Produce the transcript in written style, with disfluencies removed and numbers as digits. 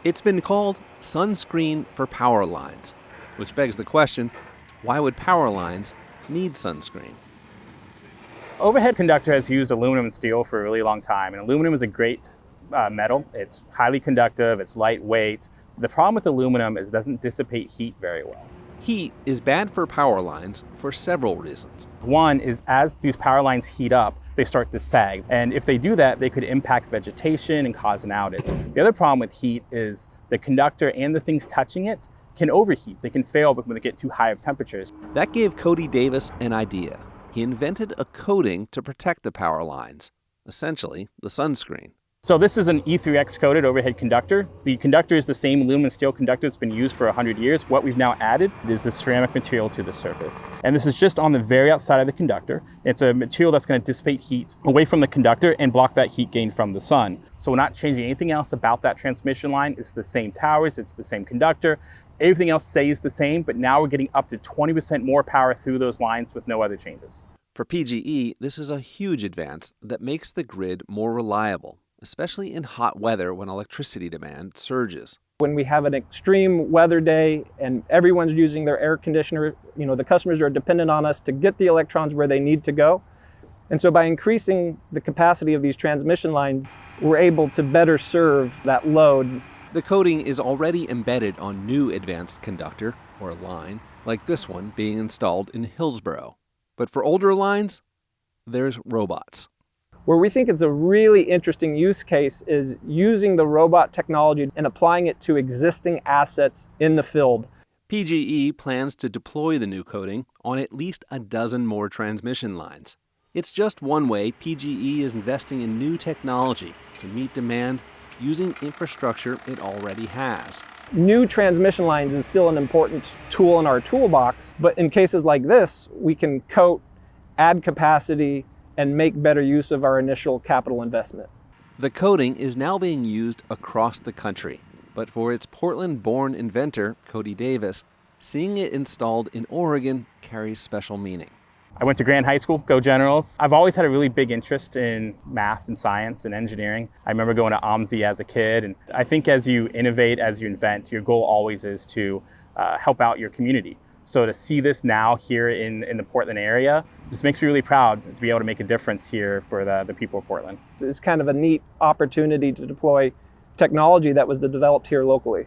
It's been called sunscreen for power lines, which begs the question, why would power lines need sunscreen? Overhead conductor has used aluminum and steel for a really long time, and aluminum is a great metal. It's highly conductive, it's lightweight. The problem with aluminum is it doesn't dissipate heat very well. Heat is bad for power lines for several reasons. One is as these power lines heat up, they start to sag. And if they do that, they could impact vegetation and cause an outage. The other problem with heat is the conductor and the things touching it can overheat. They can fail when they get too high of temperatures. That gave Cody Davis an idea. He invented a coating to protect the power lines, essentially the sunscreen. So this is an E3X coated overhead conductor. The conductor is the same aluminum and steel conductor that's been used for 100 years. What we've now added is the ceramic material to the surface. And this is just on the very outside of the conductor. It's a material that's going to dissipate heat away from the conductor and block that heat gain from the sun. So we're not changing anything else about that transmission line. It's the same towers, it's the same conductor. Everything else stays the same, but now we're getting up to 20% more power through those lines with no other changes. For PGE, this is a huge advance that makes the grid more reliable, especially in hot weather when electricity demand surges. When we have an extreme weather day and everyone's using their air conditioner, the customers are dependent on us to get the electrons where they need to go. And so by increasing the capacity of these transmission lines, we're able to better serve that load. The coating is already embedded on new advanced conductor, or line, like this one being installed in Hillsboro. But for older lines, there's robots. Where we think it's a really interesting use case is using the robot technology and applying it to existing assets in the field. PGE plans to deploy the new coating on at least a dozen more transmission lines. It's just one way PGE is investing in new technology to meet demand using infrastructure it already has. New transmission lines is still an important tool in our toolbox, but in cases like this, we can coat, add capacity, and make better use of our initial capital investment. The coating is now being used across the country, but for its Portland-born inventor, Cody Davis, seeing it installed in Oregon carries special meaning. I went to Grand High School, go Generals. I've always had a really big interest in math and science and engineering. I remember going to OMSI as a kid, and I think as you innovate, as you invent, your goal always is to help out your community. So to see this now here in the Portland area just makes me really proud to be able to make a difference here for the people of Portland. It's kind of a neat opportunity to deploy technology that was developed here locally.